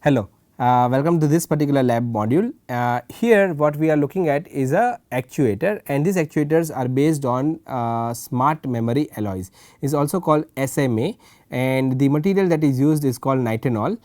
Hello, welcome to this particular lab module. Here what we are looking at is a actuator, and these actuators are based on smart memory alloys. It is also called SMA, and the material that is used is called Nitinol.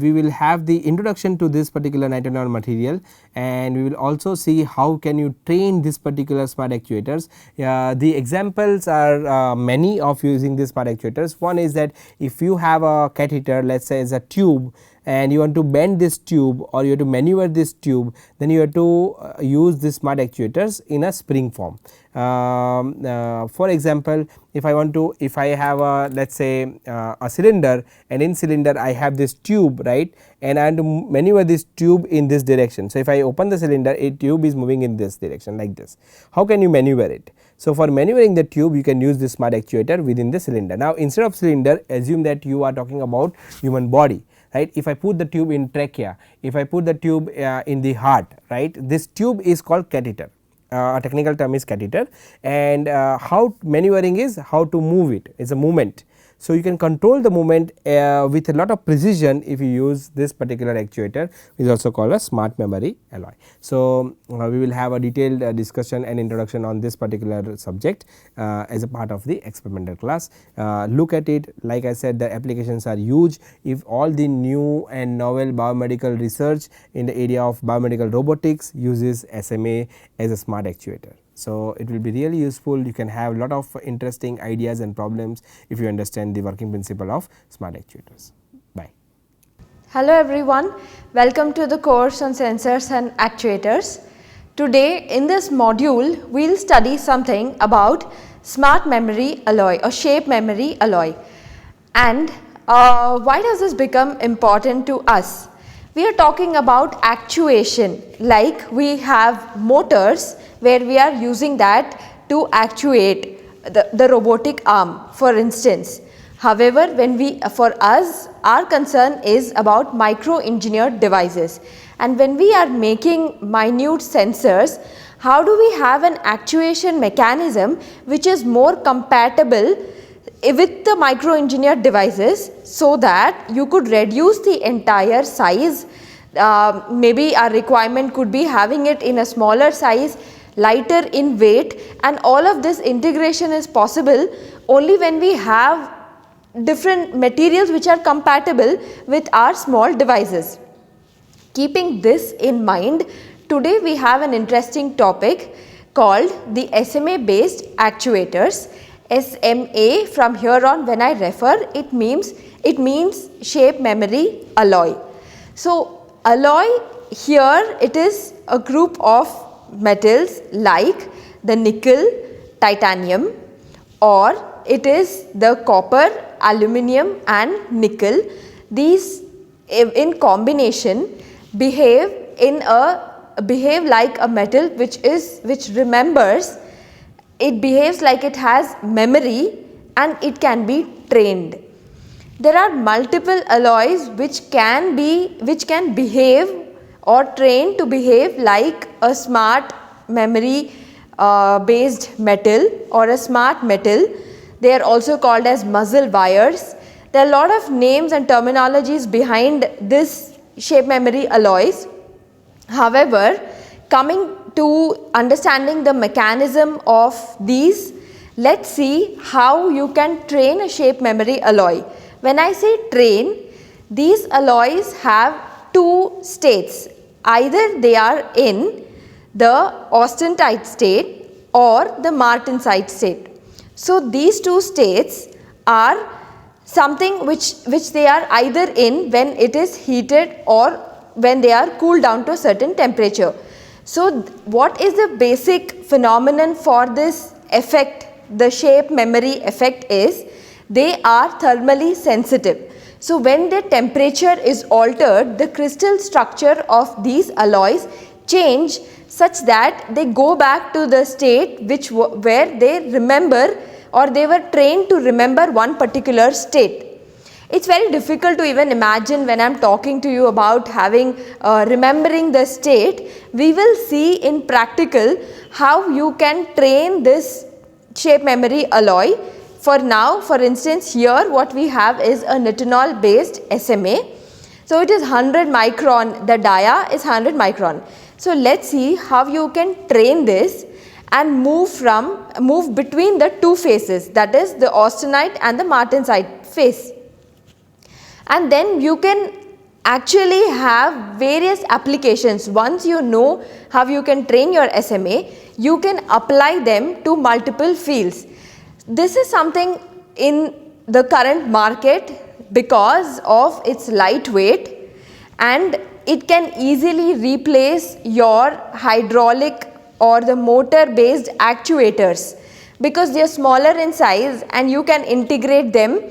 We will have the introduction to this particular Nitinol material, and we will also see how can you train this particular smart actuators. The examples are many of using these smart actuators. One is that if you have a catheter, let us say is a tube, and you want to bend this tube or you have to maneuver this tube, then you have to use this smart actuators in a spring form. For example, if I have a, let us say a cylinder, and in cylinder I have this tube, right, and I want to maneuver this tube in this direction. So, if I open the cylinder, a tube is moving in this direction like this. How can you maneuver it? So, for maneuvering the tube you can use this smart actuator within the cylinder. Now, instead of cylinder, assume that you are talking about human body, right. If I put the tube in trachea, if I put the tube in the heart, right, this tube is called catheter. A technical term is catheter, and how maneuvering is how to move it, is a movement. So, you can control the movement with a lot of precision if you use this particular actuator, which is also called a smart memory alloy. So, we will have a detailed discussion and introduction on this particular subject as a part of the experimental class. Look at it, like I said, the applications are huge. If all the new and novel biomedical research in the area of biomedical robotics uses SMA as a smart actuator. So, it will be really useful. You can have lot of interesting ideas and problems if you understand the working principle of smart actuators. Bye. Hello everyone, welcome to the course on sensors and actuators. Today in this module we will study something about smart memory alloy or shape memory alloy, and why does this become important to us? We are talking about actuation, like we have motors where we are using that to actuate the robotic arm, for instance. However, for us our concern is about micro engineered devices, and when we are making minute sensors, how do we have an actuation mechanism which is more compatible with the micro engineered devices, so that you could reduce the entire size. Maybe our requirement could be having it in a smaller size, lighter in weight, and all of this integration is possible only when we have different materials which are compatible with our small devices. Keeping this in mind, today we have an interesting topic called the SMA based actuators. SMA, from here on when I refer, it means shape memory alloy. So, alloy here, it is a group of metals like the nickel, titanium, or it is the copper, aluminum and nickel. These in combination behave like a metal which remembers. It behaves like it has memory and it can be trained. There are multiple alloys which can behave or trained to behave like a smart memory based metal or a smart metal. They are also called as muzzle wires. There are a lot of names and terminologies behind this shape memory alloys. However, coming to understanding the mechanism of these, let us see how you can train a shape memory alloy. When I say train, these alloys have two states. Either they are in the austenite state or the martensite state. So, these two states are something which they are either in when it is heated or when they are cooled down to a certain temperature. So, what is the basic phenomenon for this effect, the shape memory effect, is they are thermally sensitive. So, when the temperature is altered, the crystal structure of these alloys change such that they go back to the state where they remember or they were trained to remember one particular state. It is very difficult to even imagine when I am talking to you about remembering the state. We will see in practical how you can train this shape memory alloy. For now, for instance, here what we have is a Nitinol based SMA. So it is 100 micron, the dia is 100 micron. So let's see how you can train this and move between the two faces, that is the austenite and the martensite face. And then you can actually have various applications. Once you know how you can train your SMA, you can apply them to multiple fields. This is something in the current market because of its lightweight, and it can easily replace your hydraulic or the motor based actuators because they are smaller in size and you can integrate them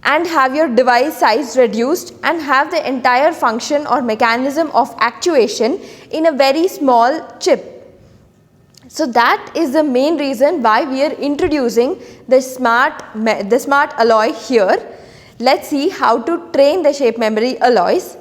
and have your device size reduced and have the entire function or mechanism of actuation in a very small chip. So that is the main reason why we are introducing the smart alloy here. Let's see how to train the shape memory alloys.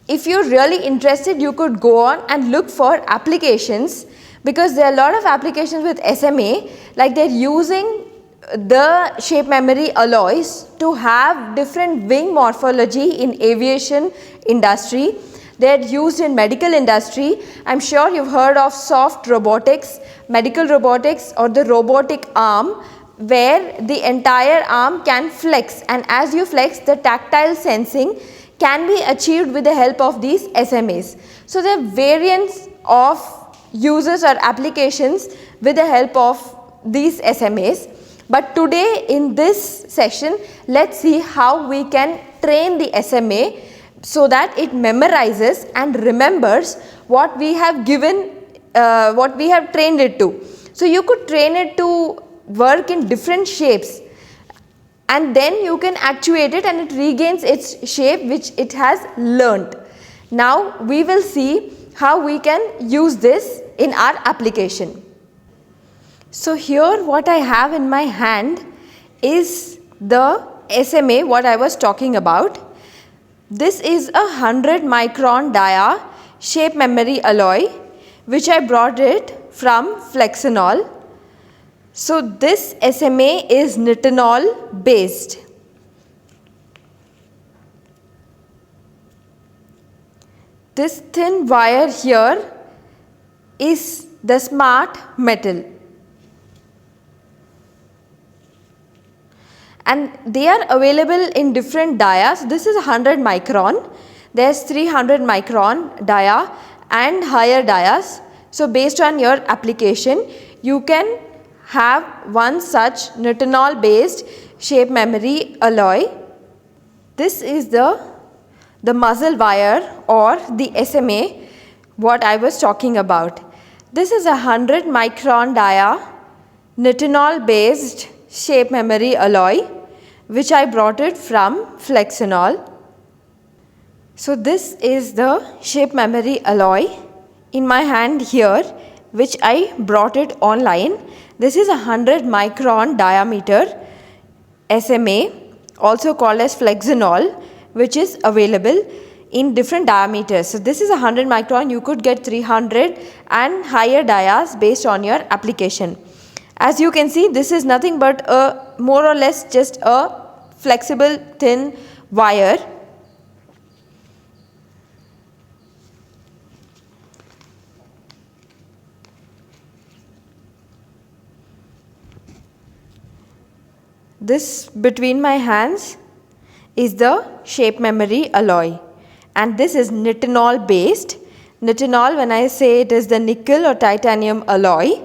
If you are really interested, you could go on and look for applications, because there are a lot of applications with SMA, like they are using the shape memory alloys to have different wing morphology in aviation industry. They are used in medical industry. I am sure you have heard of soft robotics, medical robotics, or the robotic arm, where the entire arm can flex, and as you flex, the tactile sensing can be achieved with the help of these SMAs. So there are variants of uses or applications with the help of these SMAs. But today in this session, let's see how we can train the SMA so that it memorizes and remembers what we have given, what we have trained it to. So you could train it to work in different shapes, and then you can actuate it and it regains its shape which it has learnt. Now we will see how we can use this in our application. So here what I have in my hand is the SMA what I was talking about. This is a 100 micron dia shape memory alloy which I brought it from Flexinol. So this SMA is Nitinol based. This thin wire here is the smart metal, and they are available in different dias. This is 100 micron, there is 300 micron dia and higher dias. So based on your application, you can have one such Nitinol based shape memory alloy. This is the muzzle wire or the SMA what I was talking about. This is a 100 micron dia Nitinol based shape memory alloy which I brought it from Flexinol. So this is the shape memory alloy in my hand here which I brought it online. This is a 100 micron diameter SMA, also called as Flexinol, which is available in different diameters. So this is a 100 micron, you could get 300 and higher dias based on your application. As you can see, this is nothing but a more or less just a flexible thin wire. This between my hands is the shape memory alloy, and this is Nitinol based. Nitinol, when I say it is the nickel or titanium alloy,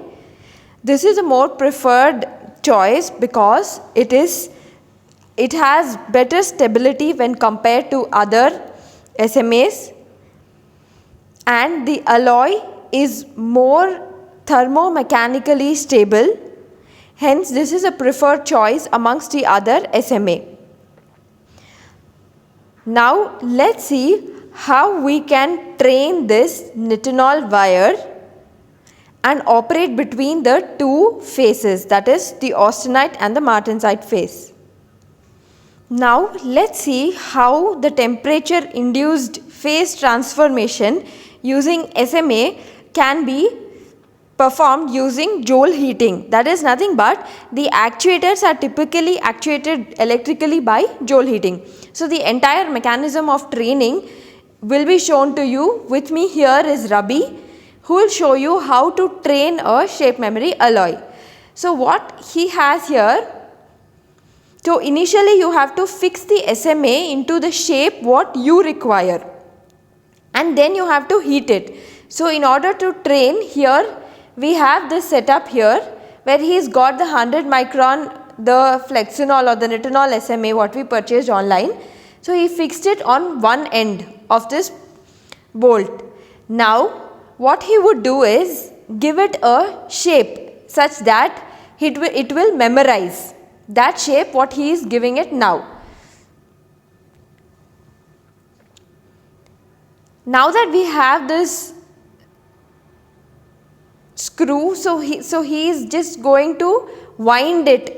this is a more preferred choice because it has better stability when compared to other SMAs, and the alloy is more thermomechanically stable. Hence, this is a preferred choice amongst the other SMA. Now, let's see how we can train this Nitinol wire and operate between the two faces, that is the austenite and the martensite face. Now, let's see how the temperature induced phase transformation using SMA can be performed using Joule heating. That is nothing but the actuators are typically actuated electrically by Joule heating. So, the entire mechanism of training will be shown to you. With me here is Rabi, who will show you how to train a shape memory alloy. So, what he has here, so initially you have to fix the SMA into the shape what you require, and then you have to heat it. So, in order to train, here we have this setup here where he has got the 100 micron the Flexinol or the Nitinol SMA what we purchased online. So, he fixed it on one end of this bolt. Now, what he would do is give it a shape such that it will memorize that shape what he is giving it now. Now that we have this screw, so he is just going to wind it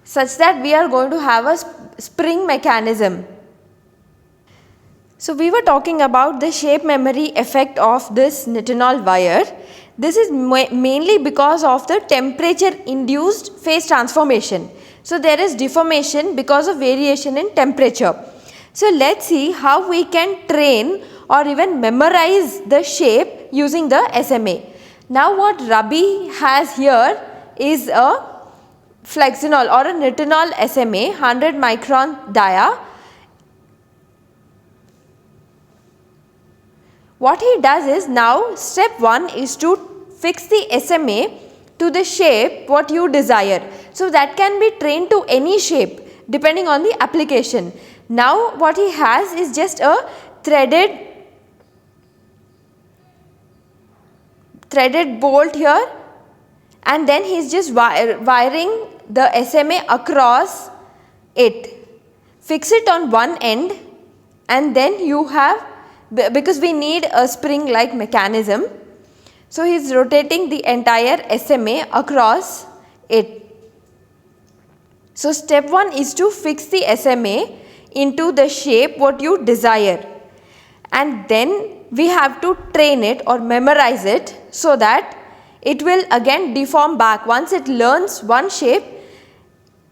such that we are going to have a spring mechanism. So, we were talking about the shape memory effect of this Nitinol wire. This is mainly because of the temperature induced phase transformation. So, there is deformation because of variation in temperature. So, let us see how we can train or even memorize the shape using the SMA. Now, what Rabi has here is a Flexinol or a Nitinol SMA 100 micron dia. What he does is, now step 1 is to fix the SMA to the shape what you desire. So, that can be trained to any shape depending on the application. Now, what he has is just a threaded bolt here, and then he is just wiring the SMA across it. Fix it on one end, and then you have, because we need a spring like mechanism. So, he is rotating the entire SMA across it. So, step 1 is to fix the SMA into the shape what you desire, and then we have to train it or memorize it so that it will again deform back. Once it learns one shape,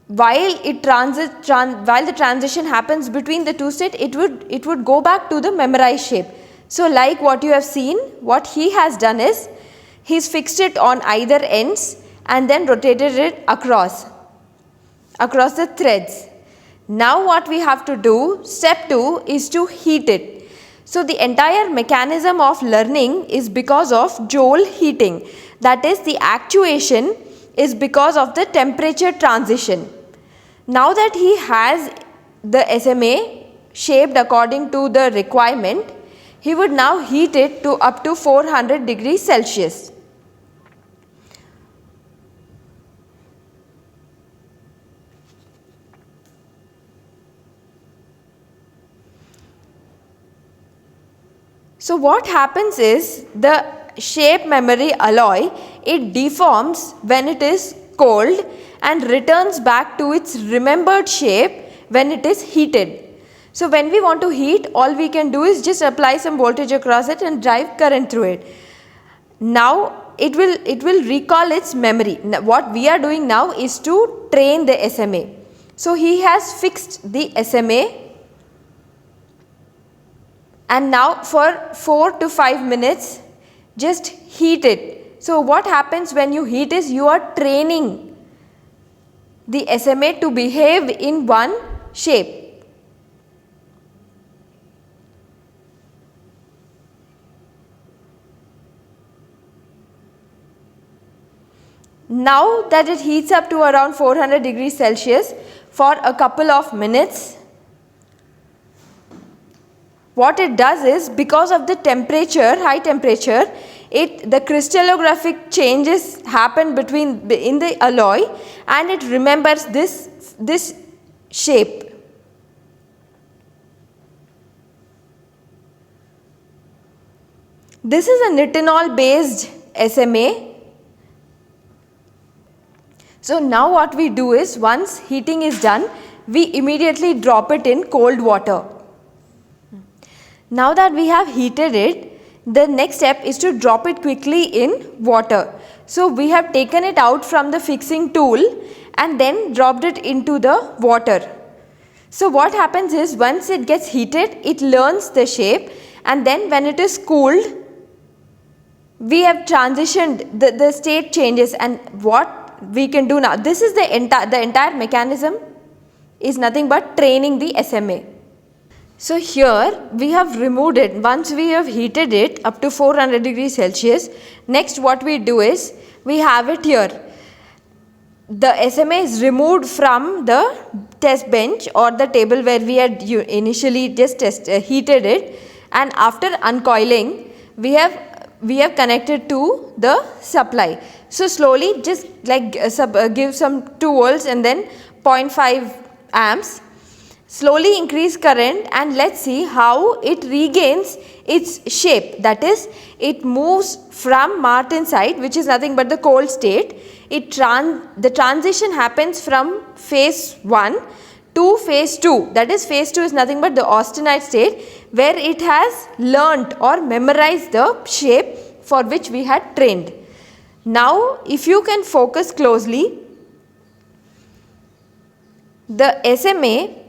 while the transition happens between the two states, it would go back to the memorized shape. So, like what you have seen, what he has done is he has fixed it on either ends and then rotated it across the threads. Now, what we have to do, step 2 is to heat it. So, the entire mechanism of learning is because of Joule heating, that is, the actuation is because of the temperature transition. Now that he has the SMA shaped according to the requirement, he would now heat it to up to 400 degrees Celsius. So, what happens is the shape memory alloy, it deforms when it is cold and returns back to its remembered shape when it is heated. So, when we want to heat, all we can do is just apply some voltage across it and drive current through it. Now, it will recall its memory. Now, what we are doing now is to train the SMA. So, he has fixed the SMA, and now for 4 to 5 minutes just heat it. So, what happens when you heat is you are training the SMA to behave in one shape. Now that it heats up to around 400 degrees Celsius for a couple of minutes, what it does is, because of the temperature, high temperature, the crystallographic changes happen in the alloy, and it remembers this shape. This is a Nitinol based SMA. So, now what we do is, once heating is done, we immediately drop it in cold water. Now that we have heated it, the next step is to drop it quickly in water. So we have taken it out from the fixing tool and then dropped it into the water. So what happens is, once it gets heated, it learns the shape, and then when it is cooled, we have transitioned, the state changes. And what we can do now, this is the entire mechanism is nothing but training the SMA. So here we have removed it. Once we have heated it up to 400 degrees Celsius, next what we do is, we have it here. The SMA is removed from the test bench or the table where we had initially just heated it, and after uncoiling, we have connected to the supply. So slowly, just like give some 2 volts and then 0.5 amps. Slowly increase current, and let's see how it regains its shape. That is, it moves from martensite, which is nothing but the cold state. The transition happens from phase 1 to phase 2. That is, phase 2 is nothing but the austenite state, where it has learnt or memorized the shape for which we had trained. Now if you can focus closely, the SMA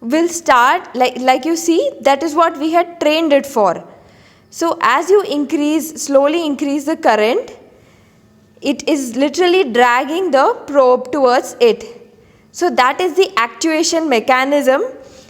will start like you see, that is what we had trained it for. So as you slowly increase the current, it is literally dragging the probe towards it. So that is the actuation mechanism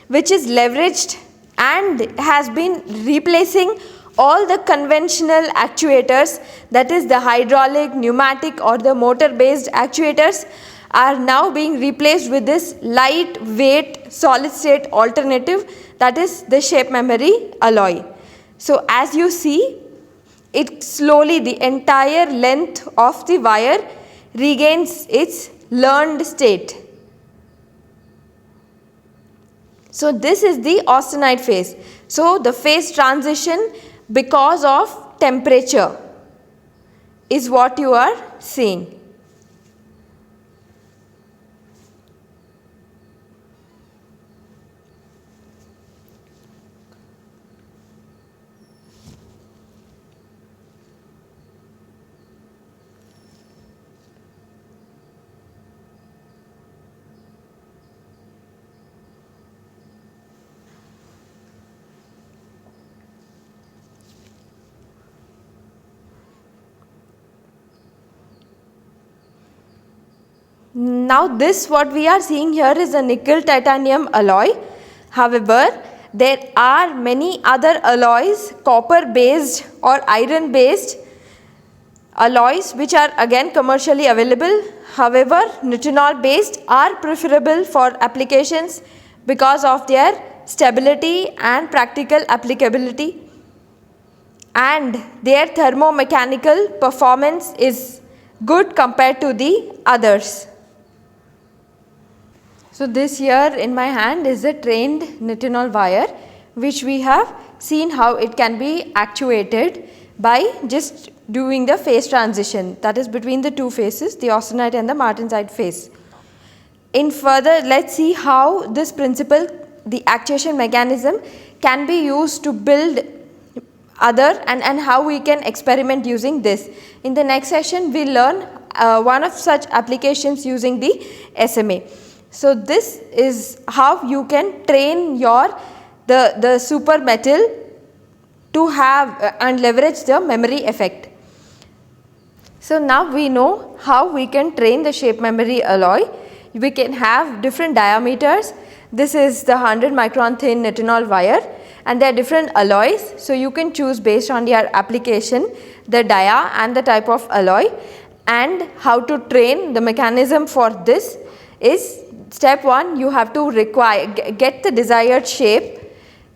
which is leveraged and has been replacing all the conventional actuators, that is the hydraulic, pneumatic or the motor based actuators are now being replaced with this lightweight solid state alternative, that is the shape memory alloy. So as you see, it slowly, the entire length of the wire regains its learned state. So this is the austenite phase. So the phase transition because of temperature is what you are seeing. Now this what we are seeing here is a nickel titanium alloy. However, there are many other alloys, copper based or iron based alloys, which are again commercially available. However, Nitinol based are preferable for applications because of their stability and practical applicability, and their thermomechanical performance is good compared to the others. So this here in my hand is a trained Nitinol wire, which we have seen how it can be actuated by just doing the phase transition, that is between the two phases, the austenite and the martensite phase. In further, let's see how this principle, the actuation mechanism, can be used to build other and how we can experiment using this. In the next session, we learn one of such applications using the SMA. So this is how you can train the super metal to have and leverage the memory effect. So now we know how we can train the shape memory alloy. We can have different diameters. This is the 100 micron thin Nitinol wire, and there are different alloys. So you can choose based on your application the dia and the type of alloy. And how to train the mechanism for this is, step 1, you have to get the desired shape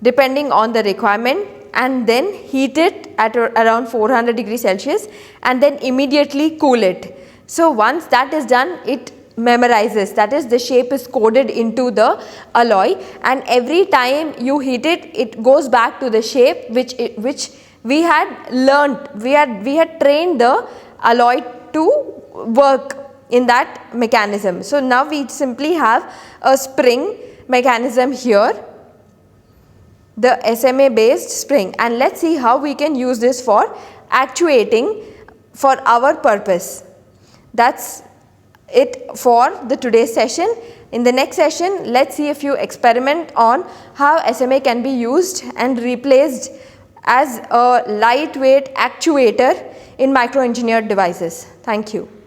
depending on the requirement, and then heat it at around 400 degrees Celsius and then immediately cool it. So once that is done, it memorizes, that is the shape is coded into the alloy, and every time you heat it, it goes back to the shape which we had learnt, we had trained the alloy to work in that mechanism. So now we simply have a spring mechanism here. the SMA based spring, and let's see how we can use this for actuating for our purpose. That's it for the today's session. In the next session, let's see a few experiment on how SMA can be used and replaced as a lightweight actuator in micro-engineered devices. Thank you.